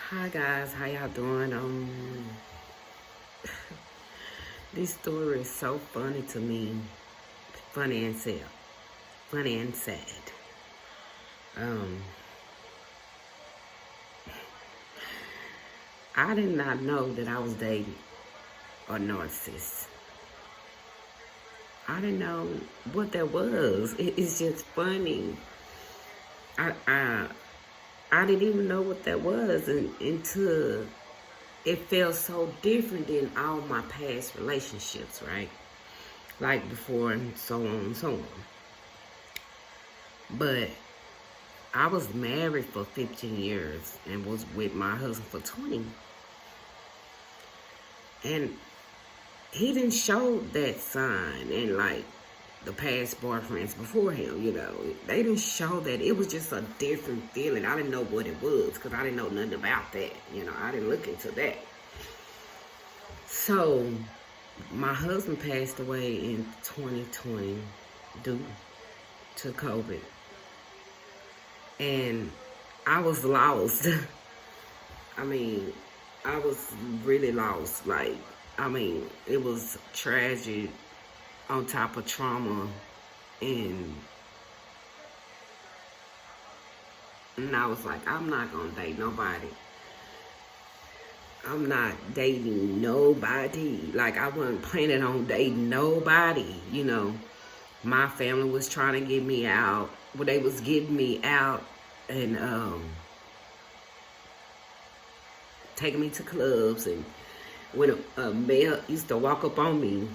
Hi guys, how y'all doing? This story is so funny to me. Funny and sad. Funny and sad. Um, I did not know that I was dating a narcissist. I didn't know what that was. It's just funny. I I I didn't even know what that was until it felt so different than all my past relationships, right? Like before and so on and so on. But I was married for 15 years and was with my husband for 20. And he didn't show that sign and like the past boyfriends before him, They didn't show that. It was just a different feeling. I didn't know what it was because I didn't know nothing about that. I didn't look into that. So my husband passed away in 2020 due to COVID. And I was lost. I mean, I was really lost. It was tragic on top of trauma. And I was like, I'm not going to date nobody. I'm not dating nobody. Like, I wasn't planning on dating nobody, My family was trying to get me out. Well, they was getting me out and taking me to clubs. And when a male used to walk up on me,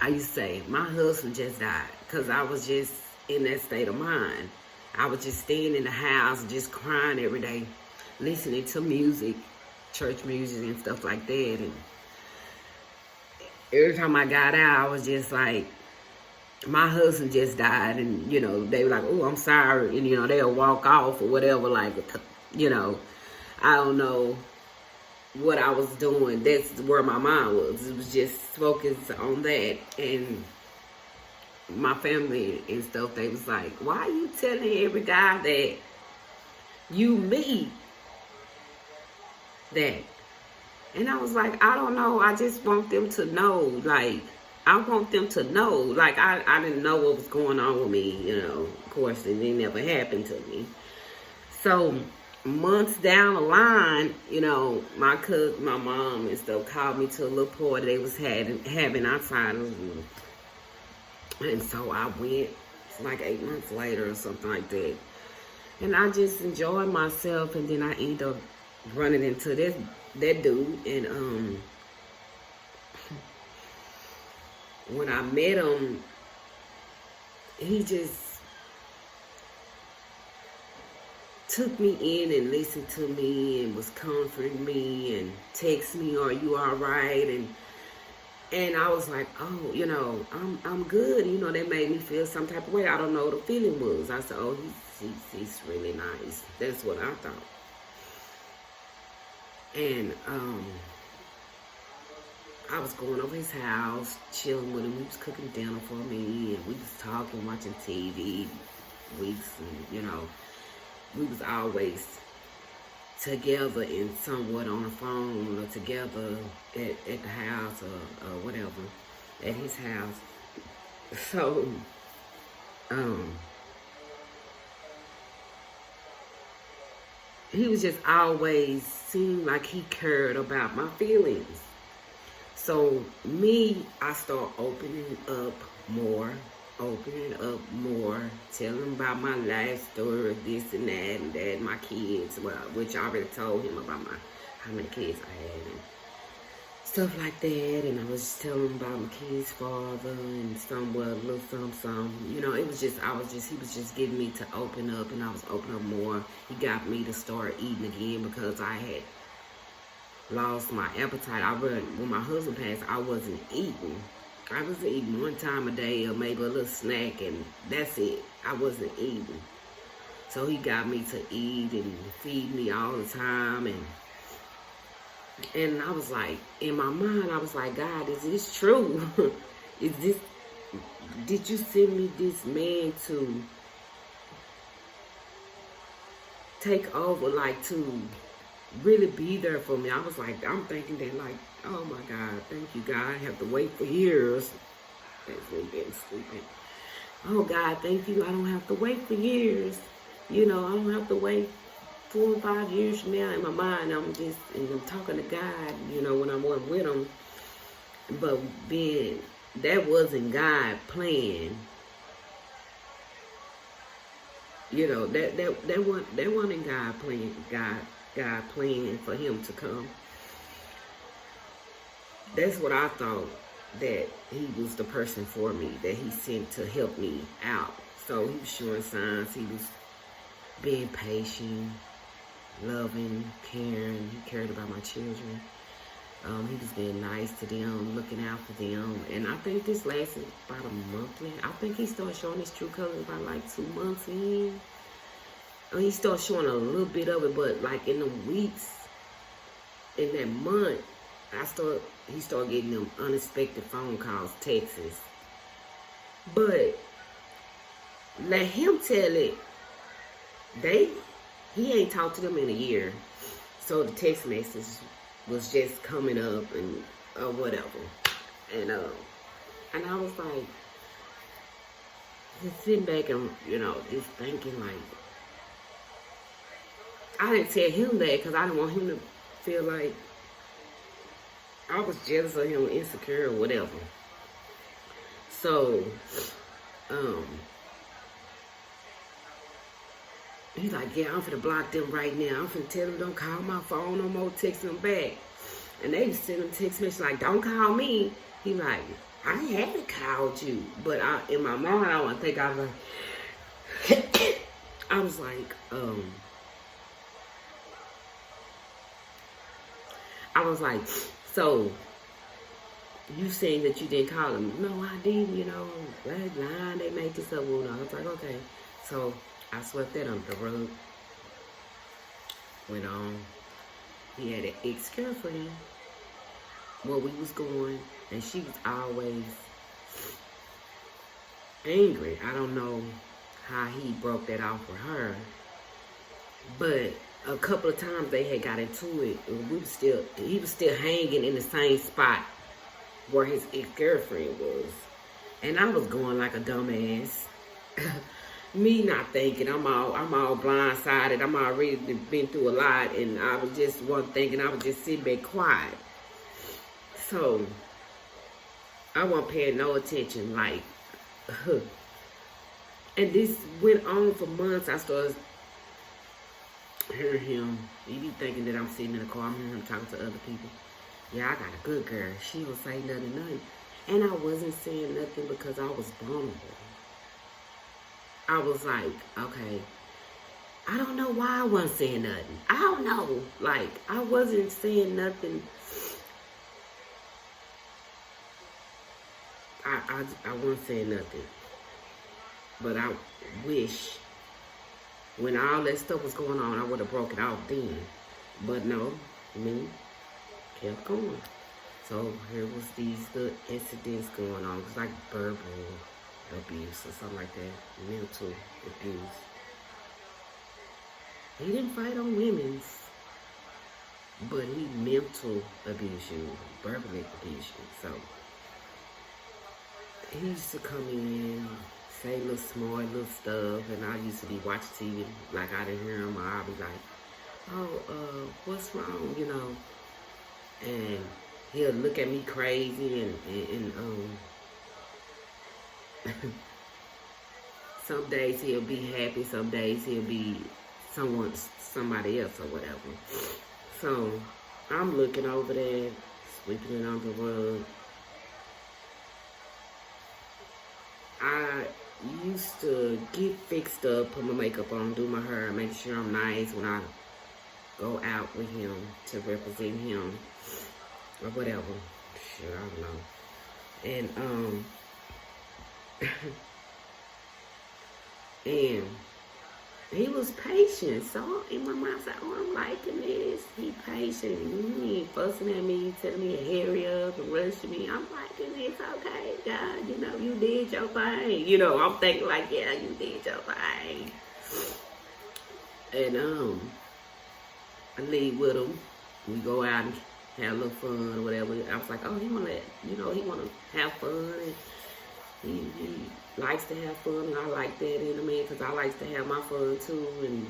I used to say, my husband just died. Because I was just in that state of mind. I was just staying in the house, just crying every day, listening to music, church music and stuff like that. And every time I got out, I was just like, my husband just died. And, they were like, oh, I'm sorry. And, they'll walk off or whatever. Like, I don't know what I was doing. That's where my mind was. It was just focused on that. And my family and stuff, they was like, why are you telling every guy that you meet that? And I was like, I don't know. I just want them to know. Like, I want them to know. Like, I didn't know what was going on with me, Of course, it never happened to me. So months down the line, my cousin, my mom and stuff called me to a little party they was having outside. And so I went. It's like 8 months later or something like that. And I just enjoyed myself. And then I ended up running into that dude. And when I met him, he just took me in and listened to me and was comforting me and text me, are you all right? And I was like, oh, I'm good. They made me feel some type of way. I don't know what the feeling was. I said, oh, he's really nice. That's what I thought. And I was going over his house, chilling with him. He was cooking dinner for me, and we was talking, watching TV, weeks, and, we was always together and somewhat on the phone or together at the house or whatever, at his house. So, he was just always seemed like he cared about my feelings. So I start opening up more, telling him about my life story, this and that, my kids, well, which I already told him about how many kids I had and stuff like that. And I was just telling him about my kid's father and somewhat a little something. It was just, he was just getting me to open up, and I was opening up more. He got me to start eating again because I had lost my appetite. When my husband passed, I wasn't eating. I was eating one time a day or maybe a little snack, and that's it. I wasn't eating. So he got me to eat and feed me all the time. And I was like, in my mind, I was like, God, is this true? Did you send me this man to take over, like to really be there for me. I was like, I'm thinking that like, oh my God, thank you, God. I have to wait for years. That's me being stupid. Oh God, thank you. I don't have to wait for years. You know, I don't have to wait 4 or 5 years from now. In my mind, I'm talking to God, you know, when I'm with him. But that wasn't God plan. You know, that wasn't God plan. God planned for him to come. That's what I thought, that he was the person for me, that he sent to help me out. So he was showing signs. He was being patient, loving, caring. He cared about my children. He was being nice to them, looking out for them. And I think this lasted about a month. I think he started showing his true colors about like 2 months in. He started showing a little bit of it, but like in the weeks, in that month, he started getting them unexpected phone calls, texts. But let him tell it. He ain't talked to them in a year. So the text message was just coming up and whatever. And I was like, just sitting back and, you know, just thinking like, I didn't tell him that because I didn't want him to feel like I was jealous of him, insecure or whatever. So, he's like, yeah, I'm finna block them right now. I'm finna tell them don't call my phone no more, text them back. And they just send him text message like, don't call me. He like, I haven't called you. But in my mind, I think I was like, I was like, so you saying that you didn't call him? No, I didn't, you know, that line, they made this up. Well, no. I was like, okay. So I swept that under the rug. Went on. He had an ex-girlfriend where we was going, and she was always angry. I don't know how he broke that off with her, but a couple of times they had got into it, and he was still hanging in the same spot where his ex-girlfriend was. And I was going like a dumbass. Me not thinking, I'm all blindsided. I'm already been through a lot, and I was just wasn't thinking. I was just sitting back quiet. So I wasn't paying no attention, like, and this went on for months. I started hearing him. He be thinking that I'm sitting in the car. I'm hearing him talking to other people. Yeah, I got a good girl. She don't say nothing. And I wasn't saying nothing because I was vulnerable. I was like, okay, I don't know why I wasn't saying nothing. I don't know. Like, I wasn't saying nothing. I wasn't saying nothing. But I wish when all that stuff was going on, I would have broke it off then. But no, me kept going. So here was these good incidents going on. It was like verbal abuse or something like that. Mental abuse. He didn't fight on women's, but he mental abuse you, verbally abuse you. So he used to come in, say little smart little stuff, and I used to be watching TV like I didn't hear him, or I'd be like, oh, what's wrong, you know? And he'll look at me crazy and some days he'll be happy, some days he'll be somebody else or whatever. So I'm looking over there, sweeping it on the rug. I used to get fixed up, put my makeup on, do my hair, make sure I'm nice when I go out with him to represent him or whatever. Shit, I don't know. And he was patient. So in my mind, I said, oh, I'm liking this. He patient. He ain't fussing at me, telling me to hurry up and rushing me. I'm liking this. Okay, God, you know, you did your thing. You know, I'm thinking like, yeah, you did your thing. And I leave with him. We go out and have a little fun or whatever. I was like, oh, he wanna, he wanna have fun, and he likes to have fun, and I like that in a man, because I like to have my fun too, and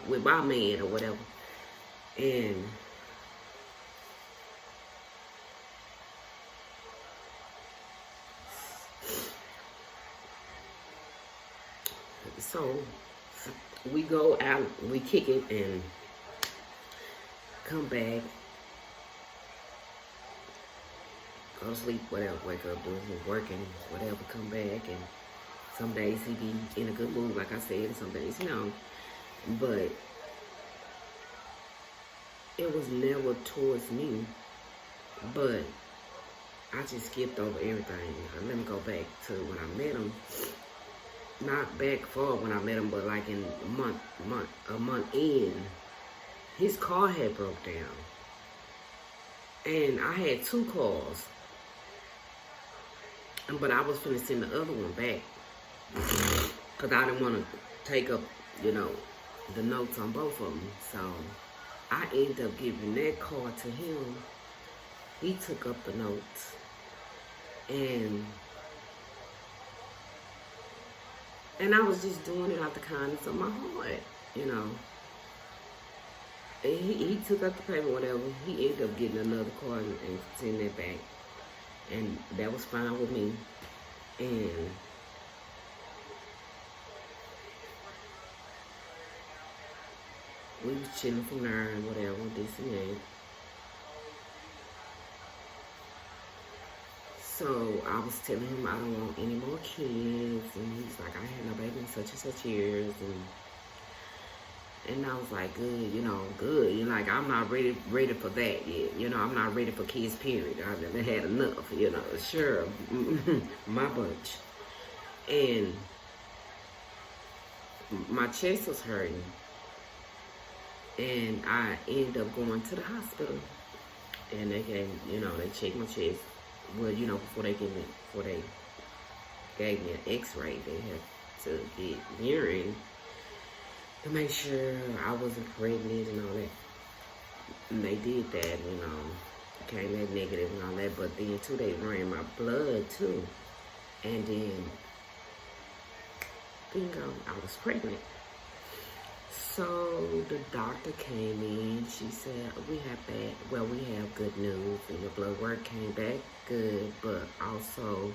with my man or whatever. And so we go out, we kick it, and come back, go to sleep, whatever, wake up, doing his working, whatever, come back, and some days he be in a good mood, like I said, and some days no. But it was never towards me, but I just skipped over everything. Let me go back to when I met him. Not back far when I met him, but like in a month in, his car had broke down. And I had 2 cars. But I was finna send the other one back. Because I didn't want to take up, the notes on both of them. So I ended up giving that car to him. He took up the notes. And I was just doing it out the kindness of my heart, And he took up the payment, whatever. He ended up getting another car and sending it back. And that was fine with me. And we was chilling from there and whatever, this and that. So I was telling him I don't want any more kids, and he's like, I had no baby in such and such years, and I was like, good, good. Like, I'm not ready for that yet. I'm not ready for kids, period. I've had enough, sure, my bunch. And my chest was hurting, and I ended up going to the hospital, and they came, they checked my chest. Well, before they gave me an x-ray, they had to get urine to make sure I wasn't pregnant and all that. And they did that, came back negative and all that. But then, too, they ran my blood, too. And then, bingo, I was pregnant. So the doctor came in. She said, we have good news. And your blood work came back good, but also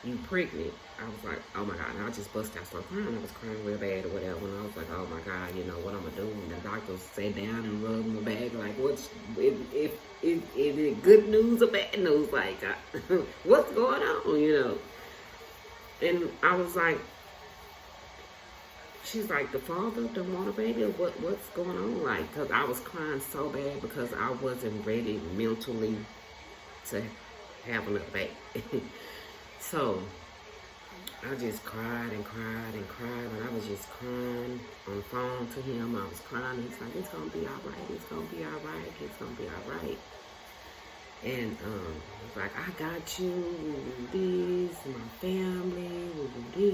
you pregnant. I was like, oh my God. And I just busted out, started crying. I was crying real bad or whatever. And I was like, oh my God, what I'm going to do? And the doctor sat down and rubbed my back like, if it good news or bad news? Like, what's going on, And I was like, she's like, the father don't want a baby? Or what's going on? Like, because I was crying so bad because I wasn't ready mentally to have another baby. So I just cried and cried and cried, and I was just crying on the phone to him. I was crying. He's like, it's going to be all right. It's going to be all right. It's going to be all right. And he's like, I got you. We'll do this. My family. We'll do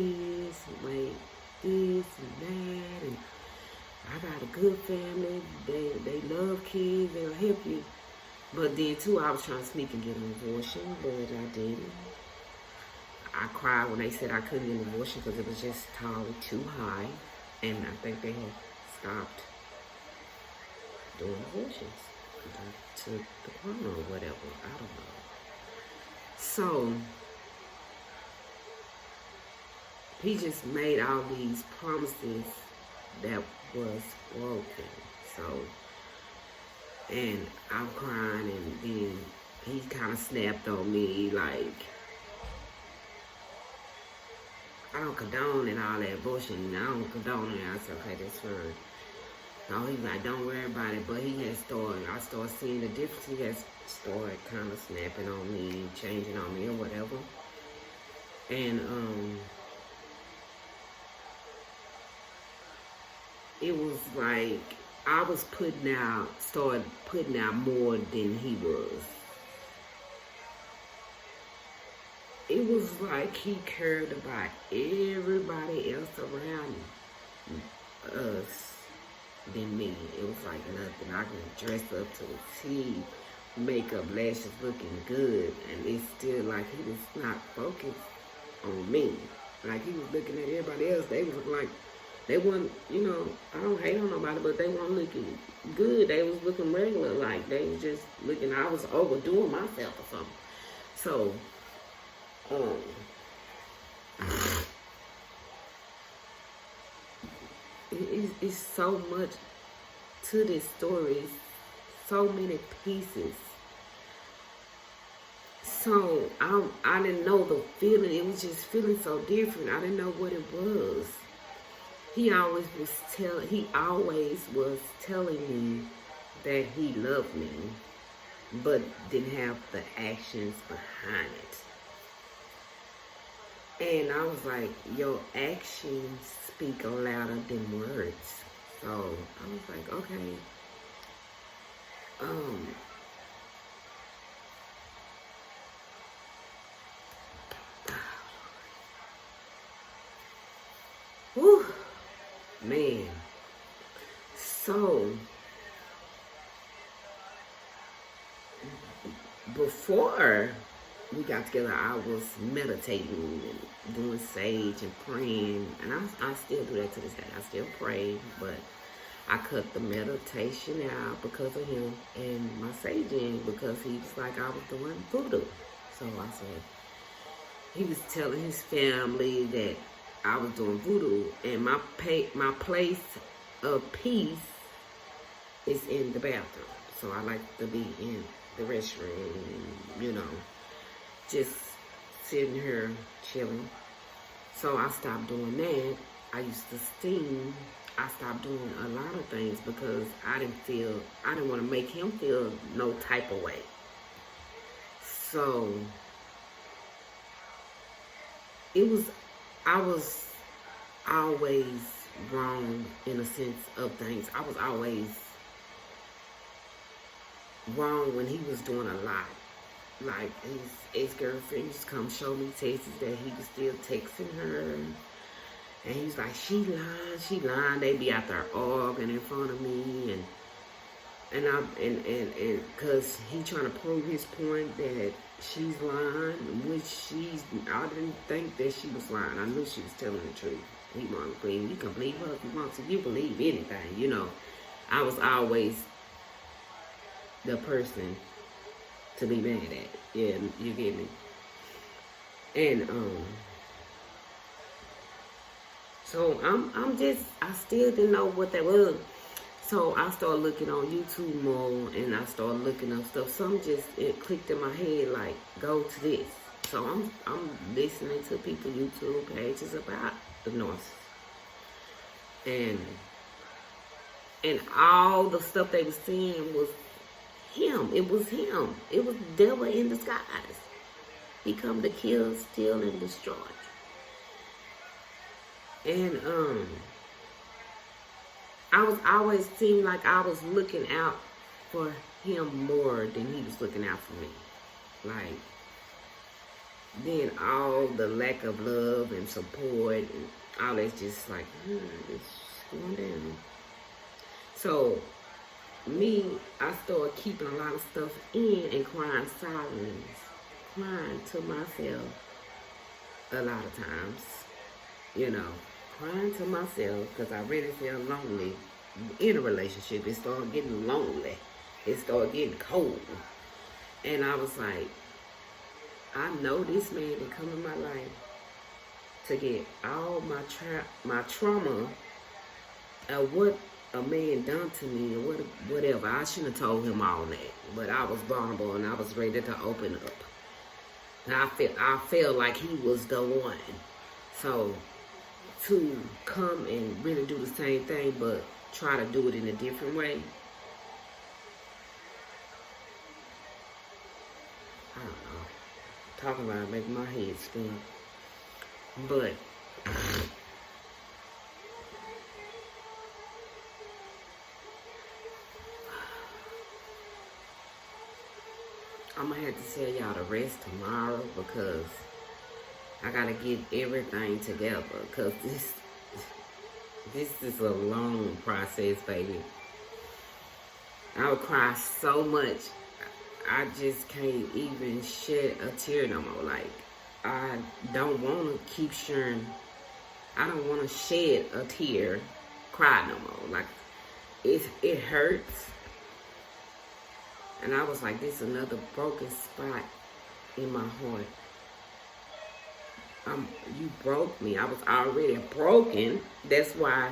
this. Like this and that. And I got a good family. They love kids. They'll help you. But then, too, I was trying to sneak and get an abortion, but I didn't. I cried when they said I couldn't get an abortion because it was just too high. And I think they had stopped doing abortions to the corner or whatever. I don't know. So he just made all these promises that was broken. So, and I'm crying, and then he kind of snapped on me like, I don't condone and all that abortion. I don't condone it. I said, okay, that's fine. So he's like, don't worry about it. But I started seeing the difference. He has started kind of snapping on me, changing on me or whatever. And it was like I was started putting out more than he was. It was like he cared about everybody else around us than me. It was like nothing. I can dress up to the T, makeup, lashes looking good, and it's still like he was not focused on me. Like he was looking at everybody else. They was like, they weren't, I don't hate on nobody, but they weren't looking good. They was looking regular. Like they was just looking, I was overdoing myself or something. So, it's so much to this story. It's so many pieces. So I didn't know the feeling. It was just feeling so different. I didn't know what it was. He always was telling me that he loved me, but didn't have the actions behind it. And I was like, your actions speak louder than words. So I was like, okay. Whew, man. So before we got together, I was meditating and doing sage and praying, and I still do that to this day. I still pray, but I cut the meditation out because of him, and my saging because he was like I was doing voodoo. So I said, he was telling his family that I was doing voodoo, and my place of peace is in the bathroom. So I like to be in the restroom, just sitting here chilling. So I stopped doing that. I used to steam. I stopped doing a lot of things because I didn't want to make him feel no type of way. So I was always wrong in a sense of things. I was always wrong when he was doing a lot. Like his ex-girlfriend used to come show me texts that he was still texting her. And he was like, she lying. They be out there arguing in front of me, and cause he trying to prove his point that she's lying, which I didn't think that she was lying. I knew she was telling the truth. He wanted to believe. You can believe her if you want to. You believe anything, I was always the person to be mad at. Yeah, you get me? And, so I still didn't know what that was. So I started looking on YouTube more, and I started looking up stuff. It clicked in my head like, go to this. So I'm listening to people YouTube pages about the narcissist. And all the stuff they was saying was him. It was him. It was the devil in disguise. He come to kill, steal, and destroy. And I was always seemed like I was looking out for him more than he was looking out for me. Like, then all the lack of love and support and all that's just like, it's going down. So I started keeping a lot of stuff in and crying silence, crying to myself a lot of times, crying to myself because I really felt lonely in a relationship. It started getting lonely. It started getting cold. And I was like, I know this man that come in my life to get all my trauma of what a man done to me or whatever. I shouldn't have told him all that. But I was vulnerable and I was ready to open up. And I felt like he was the one. So to come and really do the same thing, but try to do it in a different way, I don't know. Talking about it making my head spin. But I'm gonna have to tell y'all the rest tomorrow because I gotta get everything together because This is a long process, baby. I would cry so much. I just can't even shed a tear no more. Like, I don't want to keep sharing. I don't want to shed a tear, cry no more. Like, it hurts. And I was like, this is another broken spot in my heart. You broke me. I was already broken. That's why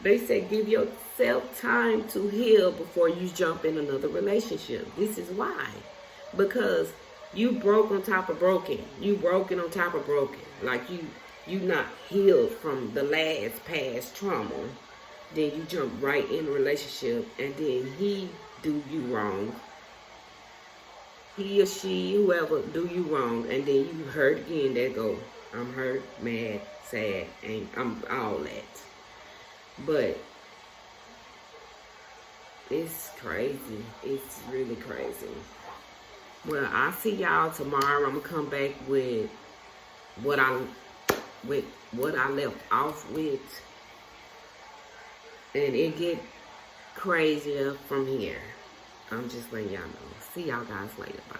they say give yourself time to heal before you jump in another relationship. This is why. Because you broke on top of broken. You broken on top of broken. Like you not healed from the last past trauma. Then you jump right in a relationship and then he do you wrong. He or she, whoever, do you wrong, and then you hurt again. There go. I'm hurt, mad, sad, and I'm all that. But it's crazy. It's really crazy. Well, I'll see y'all tomorrow. I'm gonna come back with what I left off with, and it get crazier from here. I'm just letting y'all know. See y'all guys later. Bye.